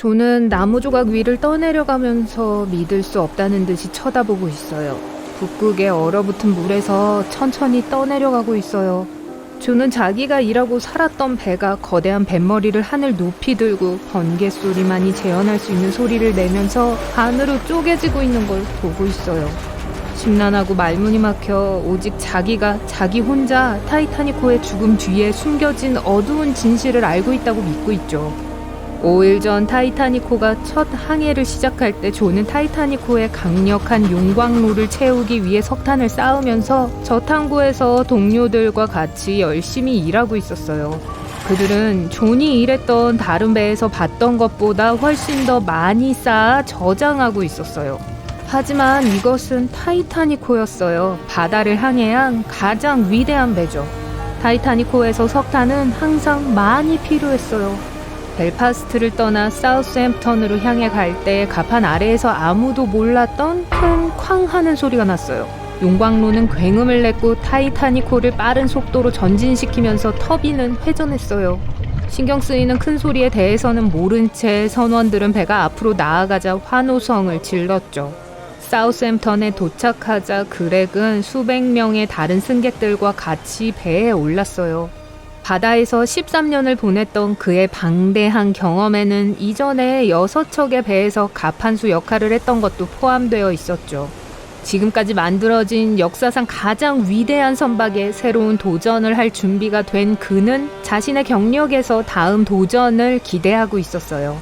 존은 나무 조각 위를 떠내려가면서 믿을 수 없다는 듯이 쳐다보고 있어요. 북극의 얼어붙은 물에서 천천히 떠내려가고 있어요. 존은 자기가 일하고 살았던 배가 거대한 뱃머리를 하늘 높이 들고 번개 소리만이 재현할 수 있는 소리를 내면서 반으로 쪼개지고 있는 걸 보고 있어요. 심란하고 말문이 막혀 오직 자기가 자기 혼자 타이타니코의 죽음 뒤에 숨겨진 어두운 진실을 알고 있다고 믿고 있죠. 5일 전 타이타니코가 첫 항해를 시작할 때 존은 타이타니코의 강력한 용광로를 채우기 위해 석탄을 쌓으면서 저탄고에서 동료들과 같이 열심히 일하고 있었어요. 그들은 존이 일했던 다른 배에서 봤던 것보다 훨씬 더 많이 쌓아 저장하고 있었어요. 하지만 이것은 타이타니코였어요. 바다를 항해한 가장 위대한 배죠. 타이타니코에서 석탄은 항상 많이 필요했어요. 벨파스트를 떠나 사우스햄프턴으로 향해 갈 때 가판 아래에서 아무도 몰랐던 큰 쾅 하는 소리가 났어요. 용광로는 굉음을 냈고 타이타니코를 빠른 속도로 전진시키면서 터빈은 회전했어요. 신경 쓰이는 큰 소리에 대해서는 모른 채 선원들은 배가 앞으로 나아가자 환호성을 질렀죠. 사우스햄프턴에 도착하자 그렉은 수백 명의 다른 승객들과 같이 배에 올랐어요. 바다에서 13년을 보냈던 그의 방대한 경험에는 이전에 6척의 배에서 갑판수 역할을 했던 것도 포함되어 있었죠. 지금까지 만들어진 역사상 가장 위대한 선박에 새로운 도전을 할 준비가 된 그는 자신의 경력에서 다음 도전을 기대하고 있었어요.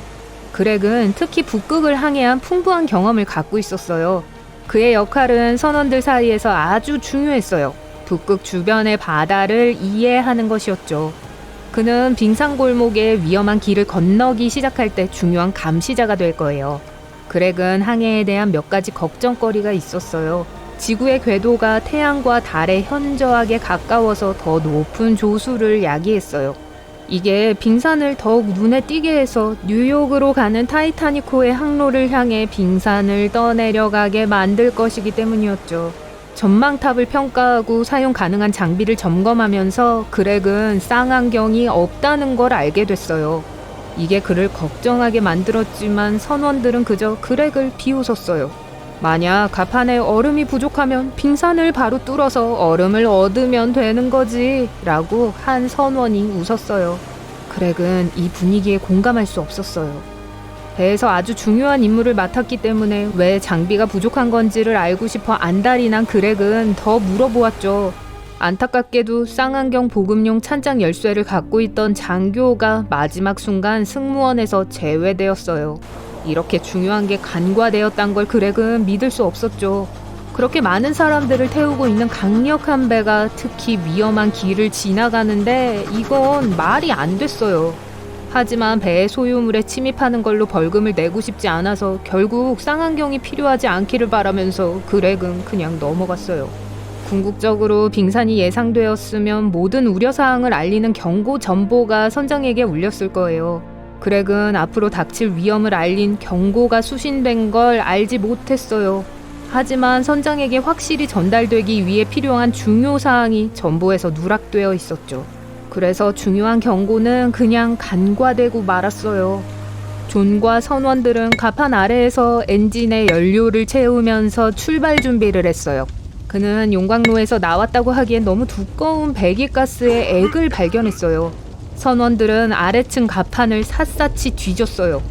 그렉은 특히 북극을 항해한 풍부한 경험을 갖고 있었어요. 그의 역할은 선원들 사이에서 아주 중요했어요. 북극 주변의 바다를 이해하는 것이었죠. 그는 빙산골목의 위험한 길을 건너기 시작할 때 중요한 감시자가 될 거예요. 그렉은 항해에 대한 몇 가지 걱정거리가 있었어요. 지구의 궤도가 태양과 달에 현저하게 가까워서 더 높은 조수를 야기했어요. 이게 빙산을 더욱 눈에 띄게 해서 뉴욕으로 가는 타이타니코의 항로를 향해 빙산을 떠내려가게 만들 것이기 때문이었죠. 전망탑을 평가하고 사용 가능한 장비를 점검하면서 그렉은 쌍안경이 없다는 걸 알게 됐어요. 이게 그를 걱정하게 만들었지만 선원들은 그저 그렉을 비웃었어요. 만약 가판에 얼음이 부족하면 빙산을 바로 뚫어서 얼음을 얻으면 되는 거지 라고 한 선원이 웃었어요. 그렉은 이 분위기에 공감할 수 없었어요. 배에서 아주 중요한 임무를 맡았기 때문에 왜 장비가 부족한 건지를 알고 싶어 안달이 난 그렉은 더 물어보았죠. 안타깝게도 쌍안경 보급용 찬장 열쇠를 갖고 있던 장교가 마지막 순간 승무원에서 제외되었어요. 이렇게 중요한 게 간과되었단 걸 그렉은 믿을 수 없었죠. 그렇게 많은 사람들을 태우고 있는 강력한 배가 특히 위험한 길을 지나가는데 이건 말이 안 됐어요. 하지만 배의 소유물에 침입하는 걸로 벌금을 내고 싶지 않아서 결국 쌍안경이 필요하지 않기를 바라면서 그렉은 그냥 넘어갔어요. 궁극적으로 빙산이 예상되었으면 모든 우려사항을 알리는 경고 전보가 선장에게 울렸을 거예요. 그렉은 앞으로 닥칠 위험을 알린 경고가 수신된 걸 알지 못했어요. 하지만 선장에게 확실히 전달되기 위해 필요한 중요사항이 전보에서 누락되어 있었죠. 그래서 중요한 경고는 그냥 간과되고 말았어요. 존과 선원들은 가판 아래에서 엔진에 연료를 채우면서 출발 준비를 했어요. 그는 용광로에서 나왔다고 하기엔 너무 두꺼운 배기가스의 액을 발견했어요. 선원들은 아래층 가판을 샅샅이 뒤졌어요.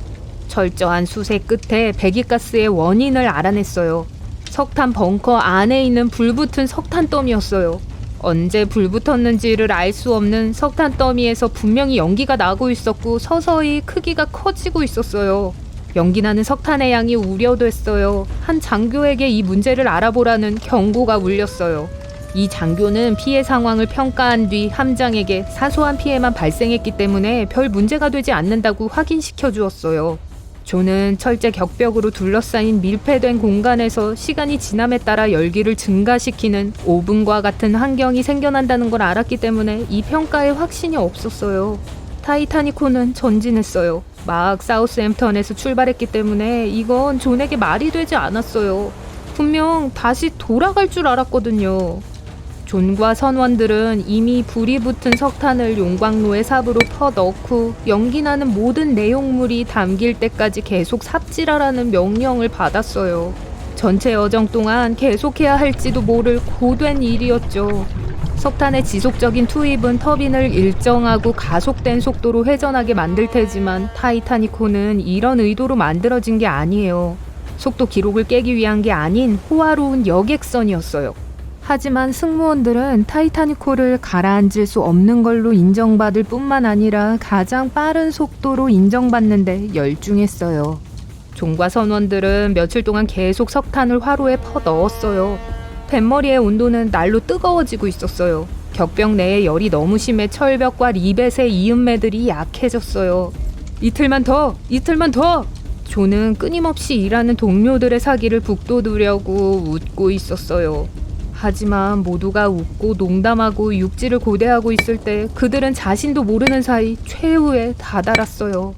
철저한 수색 끝에 배기가스의 원인을 알아냈어요. 석탄 벙커 안에 있는 불붙은 석탄 더미였어요. 언제 불붙었는지를 알 수 없는 석탄 더미에서 분명히 연기가 나고 있었고 서서히 크기가 커지고 있었어요. 연기나는 석탄의 양이 우려됐어요. 한 장교에게 이 문제를 알아보라는 경고가 울렸어요. 이 장교는 피해 상황을 평가한 뒤 함장에게 사소한 피해만 발생했기 때문에 별 문제가 되지 않는다고 확인시켜 주었어요. 존은 철제 격벽으로 둘러싸인 밀폐된 공간에서 시간이 지남에 따라 열기를 증가시키는 오븐과 같은 환경이 생겨난다는 걸 알았기 때문에 이 평가에 확신이 없었어요. 타이타니코는 전진했어요. 막 사우스햄프턴에서 출발했기 때문에 이건 존에게 말이 되지 않았어요. 분명 다시 돌아갈 줄 알았거든요. 존과 선원들은 이미 불이 붙은 석탄을 용광로에 삽으로 퍼넣고 연기나는 모든 내용물이 담길 때까지 계속 삽질하라는 명령을 받았어요. 전체 여정 동안 계속해야 할지도 모를 고된 일이었죠. 석탄의 지속적인 투입은 터빈을 일정하고 가속된 속도로 회전하게 만들 테지만 타이타니코는 이런 의도로 만들어진 게 아니에요. 속도 기록을 깨기 위한 게 아닌 호화로운 여객선이었어요. 하지만 승무원들은 타이타니코를 가라앉을 수 없는 걸로 인정받을 뿐만 아니라 가장 빠른 속도로 인정받는데 열중했어요. 존과 선원들은 며칠 동안 계속 석탄을 화로에 퍼넣었어요. 뱃머리의 온도는 날로 뜨거워지고 있었어요. 격벽 내의 열이 너무 심해 철벽과 리벳의 이음매들이 약해졌어요. 이틀만 더! 이틀만 더! 존은 끊임없이 일하는 동료들의 사기를 북돋우려고 웃고 있었어요. 하지만 모두가 웃고 농담하고 육지를 고대하고 있을 때 그들은 자신도 모르는 사이 최후에 다다랐어요.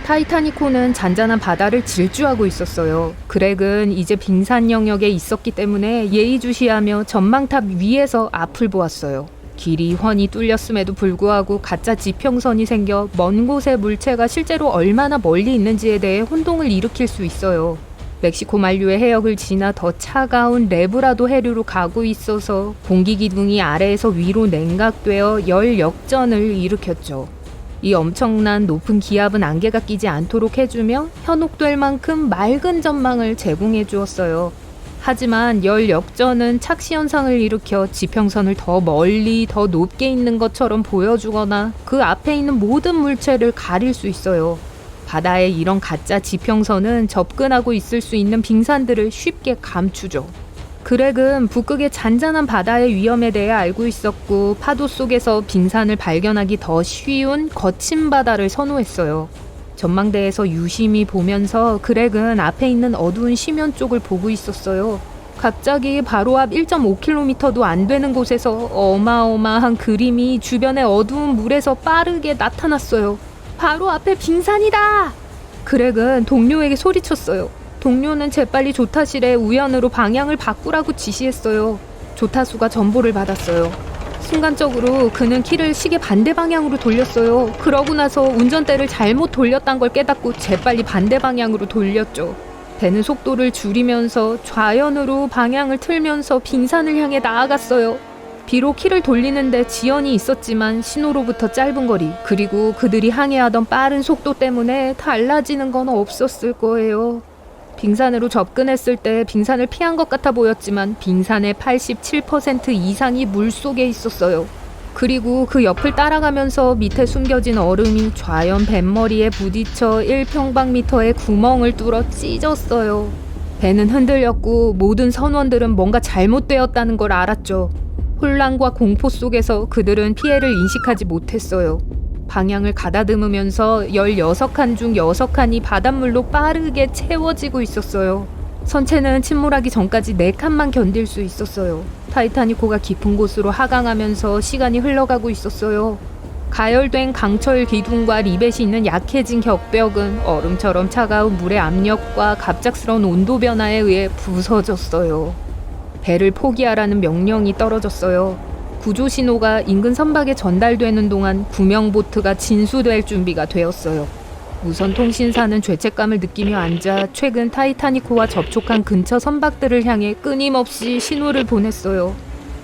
타이타니코는 잔잔한 바다를 질주하고 있었어요. 그렉은 이제 빙산 영역에 있었기 때문에 예의주시하며 전망탑 위에서 앞을 보았어요. 길이 훤히 뚫렸음에도 불구하고 가짜 지평선이 생겨 먼 곳의 물체가 실제로 얼마나 멀리 있는지에 대해 혼동을 일으킬 수 있어요. 멕시코 만류의 해역을 지나 더 차가운 레브라도 해류로 가고 있어서 공기기둥이 아래에서 위로 냉각되어 열 역전을 일으켰죠. 이 엄청난 높은 기압은 안개가 끼지 않도록 해주며 현혹될 만큼 맑은 전망을 제공해 주었어요. 하지만 열 역전은 착시 현상을 일으켜 지평선을 더 멀리 더 높게 있는 것처럼 보여주거나 그 앞에 있는 모든 물체를 가릴 수 있어요. 바다의 이런 가짜 지평선은 접근하고 있을 수 있는 빙산들을 쉽게 감추죠. 그렉은 북극의 잔잔한 바다의 위험에 대해 알고 있었고 파도 속에서 빙산을 발견하기 더 쉬운 거친 바다를 선호했어요. 전망대에서 유심히 보면서 그렉은 앞에 있는 어두운 심연 쪽을 보고 있었어요. 갑자기 바로 앞 1.5km도 안 되는 곳에서 어마어마한 그림이 주변의 어두운 물에서 빠르게 나타났어요. 바로 앞에 빙산이다! 그렉은 동료에게 소리쳤어요. 동료는 재빨리 조타실에 우연으로 방향을 바꾸라고 지시했어요. 조타수가 전보를 받았어요. 순간적으로 그는 키를 시계 반대 방향으로 돌렸어요. 그러고 나서 운전대를 잘못 돌렸단 걸 깨닫고 재빨리 반대 방향으로 돌렸죠. 배는 속도를 줄이면서 좌연으로 방향을 틀면서 빙산을 향해 나아갔어요. 비록 키를 돌리는데 지연이 있었지만 신호로부터 짧은 거리 그리고 그들이 항해하던 빠른 속도 때문에 달라지는 건 없었을 거예요. 빙산으로 접근했을 때 빙산을 피한 것 같아 보였지만 빙산의 87% 이상이 물속에 있었어요. 그리고 그 옆을 따라가면서 밑에 숨겨진 얼음이 좌연 뱃머리에 부딪혀 1평방미터의 구멍을 뚫어 찢었어요. 배는 흔들렸고 모든 선원들은 뭔가 잘못되었다는 걸 알았죠. 혼란과 공포 속에서 그들은 피해를 인식하지 못했어요. 방향을 가다듬으면서 16칸 중 6칸이 바닷물로 빠르게 채워지고 있었어요. 선체는 침몰하기 전까지 4칸만 견딜 수 있었어요. 타이타니코가 깊은 곳으로 하강하면서 시간이 흘러가고 있었어요. 가열된 강철 기둥과 리벳이 있는 약해진 격벽은 얼음처럼 차가운 물의 압력과 갑작스러운 온도 변화에 의해 부서졌어요. 배를 포기하라는 명령이 떨어졌어요. 구조 신호가 인근 선박에 전달되는 동안 구명보트가 진수될 준비가 되었어요. 무선 통신사는 죄책감을 느끼며 앉아 최근 타이타니코와 접촉한 근처 선박들을 향해 끊임없이 신호를 보냈어요.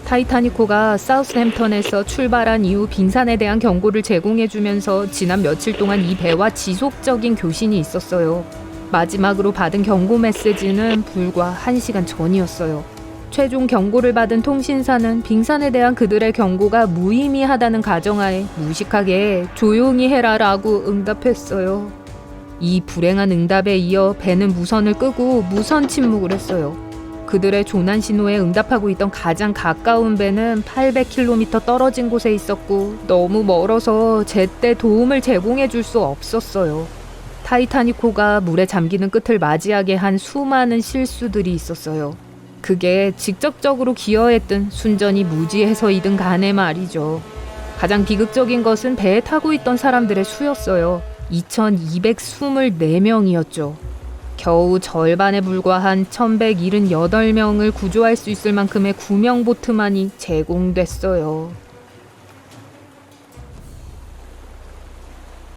타이타니코가 사우스햄턴에서 출발한 이후 빙산에 대한 경고를 제공해주면서 지난 며칠 동안 이 배와 지속적인 교신이 있었어요. 마지막으로 받은 경고 메시지는 불과 1시간 전이었어요. 최종 경고를 받은 통신사는 빙산에 대한 그들의 경고가 무의미하다는 가정하에 무식하게 조용히 해라라고 응답했어요. 이 불행한 응답에 이어 배는 무선을 끄고 무선 침묵을 했어요. 그들의 조난 신호에 응답하고 있던 가장 가까운 배는 800km 떨어진 곳에 있었고 너무 멀어서 제때 도움을 제공해 줄 수 없었어요. 타이타니코가 물에 잠기는 끝을 맞이하게 한 수많은 실수들이 있었어요. 그게 직접적으로 기여했든 순전히 무지해서이든 간에 말이죠. 가장 비극적인 것은 배에 타고 있던 사람들의 수였어요. 2224명이었죠. 겨우 절반에 불과한 1178명을 구조할 수 있을 만큼의 구명보트만이 제공됐어요.